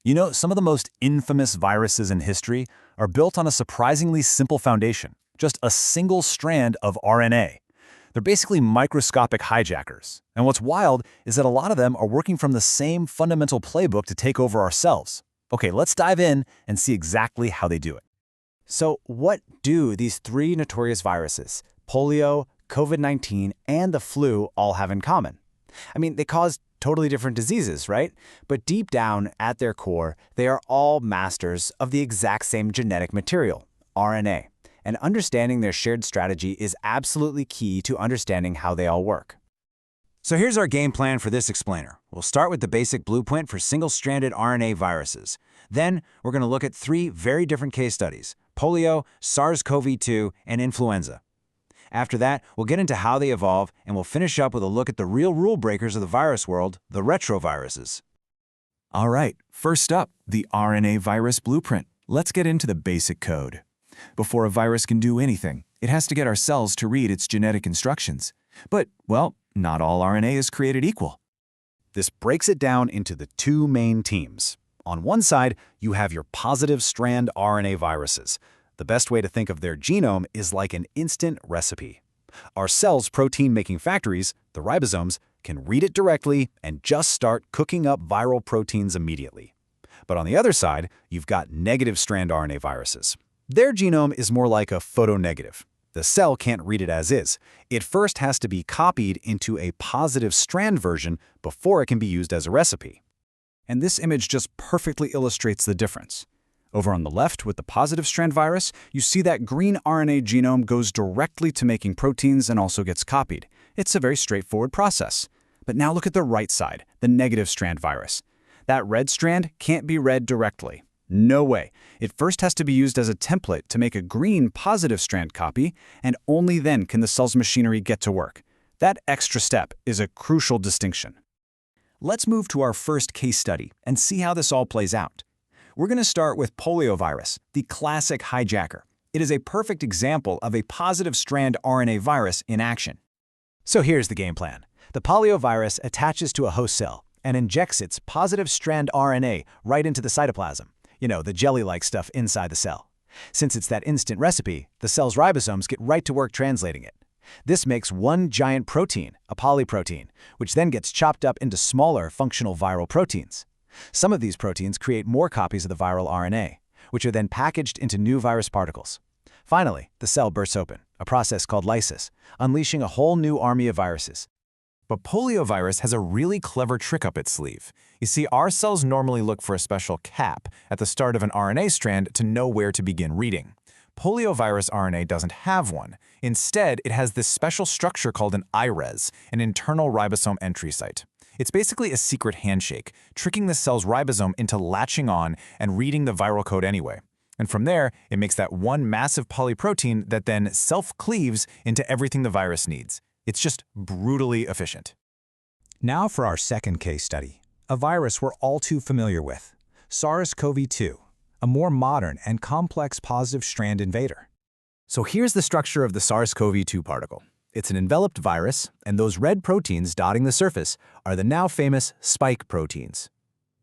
You know, some of the most infamous viruses in history are built on a surprisingly simple foundation, just a single strand of RNA. They're basically microscopic hijackers. And what's wild is that a lot of them are working from the same fundamental playbook to take over our cells. Okay, let's dive in and see exactly how they do it. So what do these three notorious viruses, polio, COVID-19, and the flu, all have in common? I mean, they cause totally different diseases, right? But deep down, at their core, they are all masters of the exact same genetic material, RNA. And understanding their shared strategy is absolutely key to understanding how they all work. So here's our game plan for this explainer. We'll start with the basic blueprint for single-stranded RNA viruses. Then, we're going to look at three very different case studies: polio, SARS-CoV-2, and influenza. After that, we'll get into how they evolve, and we'll finish up with a look at the real rule breakers of the virus world, the retroviruses. All right, first up, the RNA virus blueprint. Let's get into the basic code. Before a virus can do anything, it has to get our cells to read its genetic instructions. But, well, not all RNA is created equal. This breaks it down into the two main teams. On one side, you have your positive-strand RNA viruses. The best way to think of their genome is like an instant recipe. Our cells' protein-making factories, the ribosomes, can read it directly and just start cooking up viral proteins immediately. But on the other side, you've got negative-strand RNA viruses. Their genome is more like a photonegative. The cell can't read it as is. It first has to be copied into a positive-strand version before it can be used as a recipe. And this image just perfectly illustrates the difference. Over on the left, with the positive-strand virus, you see that green RNA genome goes directly to making proteins and also gets copied. It's a very straightforward process. But now look at the right side, the negative-strand virus. That red strand can't be read directly. No way. It first has to be used as a template to make a green positive-strand copy, and only then can the cell's machinery get to work. That extra step is a crucial distinction. Let's move to our first case study and see how this all plays out. We're going to start with poliovirus, the classic hijacker. It is a perfect example of a positive-strand RNA virus in action. So here's the game plan. The poliovirus attaches to a host cell and injects its positive-strand RNA right into the cytoplasm. You know, the jelly-like stuff inside the cell. Since it's that instant recipe, the cell's ribosomes get right to work translating it. This makes one giant protein, a polyprotein, which then gets chopped up into smaller functional viral proteins. Some of these proteins create more copies of the viral RNA, which are then packaged into new virus particles. Finally, the cell bursts open, a process called lysis, unleashing a whole new army of viruses. But poliovirus has a really clever trick up its sleeve. You see, our cells normally look for a special cap at the start of an RNA strand to know where to begin reading. Poliovirus RNA doesn't have one. Instead, it has this special structure called an IRES, an internal ribosome entry site. It's basically a secret handshake, tricking the cell's ribosome into latching on and reading the viral code anyway. And from there, it makes that one massive polyprotein that then self-cleaves into everything the virus needs. It's just brutally efficient. Now for our second case study, a virus we're all too familiar with, SARS-CoV-2, a more modern and complex positive-strand invader. So here's the structure of the SARS-CoV-2 particle. It's an enveloped virus, and those red proteins dotting the surface are the now famous spike proteins.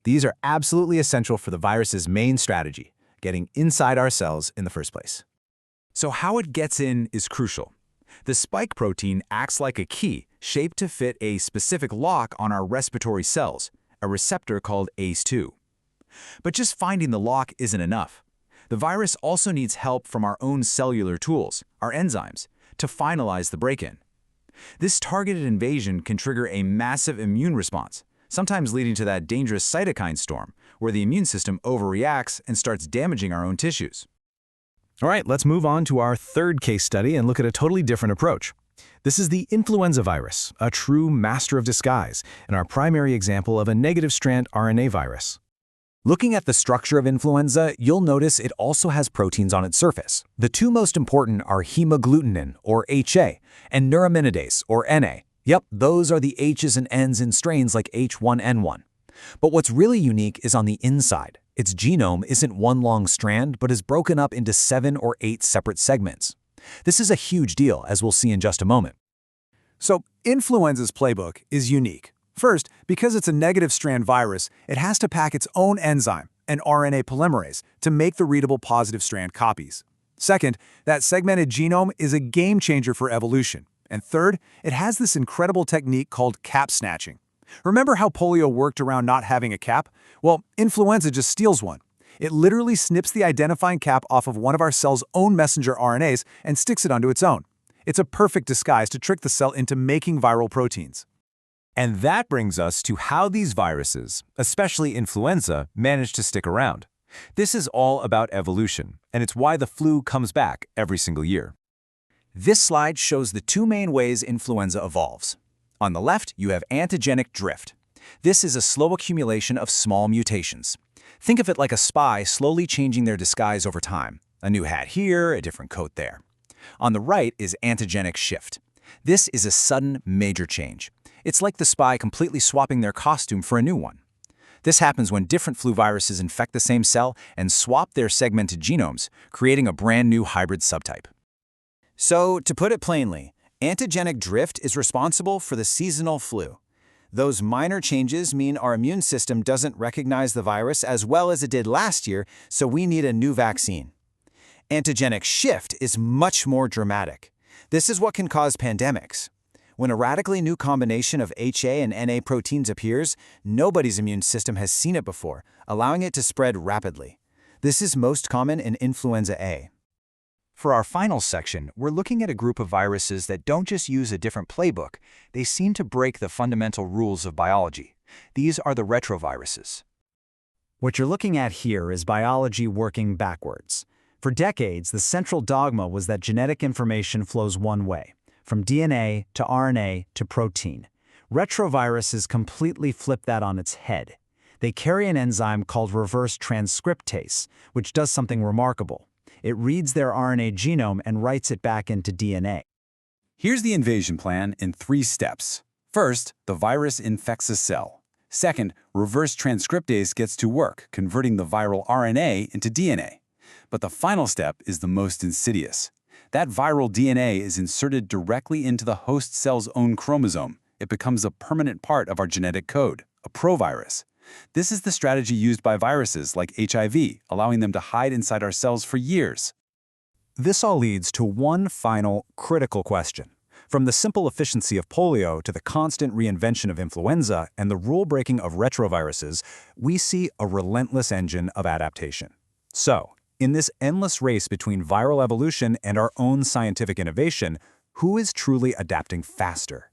These are absolutely essential for the virus's main strategy, getting inside our cells in the first place. So how it gets in is crucial. The spike protein acts like a key shaped to fit a specific lock on our respiratory cells, a receptor called ACE2. But just finding the lock isn't enough. The virus also needs help from our own cellular tools, our enzymes, to finalize the break-in. This targeted invasion can trigger a massive immune response, sometimes leading to that dangerous cytokine storm, where the immune system overreacts and starts damaging our own tissues. All right, let's move on to our third case study and look at a totally different approach. This is the influenza virus, a true master of disguise, and our primary example of a negative-strand RNA virus. Looking at the structure of influenza, you'll notice it also has proteins on its surface. The two most important are hemagglutinin, or HA, and neuraminidase, or NA. Yep, those are the H's and N's in strains like H1N1. But what's really unique is on the inside. Its genome isn't one long strand, but is broken up into 7 or 8 separate segments. This is a huge deal, as we'll see in just a moment. So, influenza's playbook is unique. First, because it's a negative-strand virus, it has to pack its own enzyme, an RNA polymerase, to make the readable positive-strand copies. Second, that segmented genome is a game-changer for evolution. And third, it has this incredible technique called cap snatching. Remember how polio worked around not having a cap? Well, influenza just steals one. It literally snips the identifying cap off of one of our cell's own messenger RNAs and sticks it onto its own. It's a perfect disguise to trick the cell into making viral proteins. And that brings us to how these viruses, especially influenza, manage to stick around. This is all about evolution, and it's why the flu comes back every single year. This slide shows the two main ways influenza evolves. On the left, you have antigenic drift. This is a slow accumulation of small mutations. Think of it like a spy slowly changing their disguise over time. A new hat here, a different coat there. On the right is antigenic shift. This is a sudden, major change. It's like the spy completely swapping their costume for a new one. This happens when different flu viruses infect the same cell and swap their segmented genomes, creating a brand new hybrid subtype. So, to put it plainly, antigenic drift is responsible for the seasonal flu. Those minor changes mean our immune system doesn't recognize the virus as well as it did last year, so we need a new vaccine. Antigenic shift is much more dramatic. This is what can cause pandemics. When a radically new combination of HA and NA proteins appears, nobody's immune system has seen it before, allowing it to spread rapidly. This is most common in influenza A. For our final section, we're looking at a group of viruses that don't just use a different playbook, they seem to break the fundamental rules of biology. These are the retroviruses. What you're looking at here is biology working backwards. For decades, the central dogma was that genetic information flows one way, from DNA to RNA to protein. Retroviruses completely flip that on its head. They carry an enzyme called reverse-transcriptase, which does something remarkable. It reads their RNA genome and writes it back into DNA. Here's the invasion plan in 3 steps. First, the virus infects a cell. Second, reverse transcriptase gets to work, converting the viral RNA into DNA. But the final step is the most insidious. That viral DNA is inserted directly into the host cell's own chromosome. It becomes a permanent part of our genetic code, a provirus. This is the strategy used by viruses like HIV, allowing them to hide inside our cells for years. This all leads to one final, critical question. From the simple efficiency of polio to the constant reinvention of influenza and the rule-breaking of retroviruses, we see a relentless engine of adaptation. So, in this endless race between viral evolution and our own scientific innovation, who is truly adapting faster?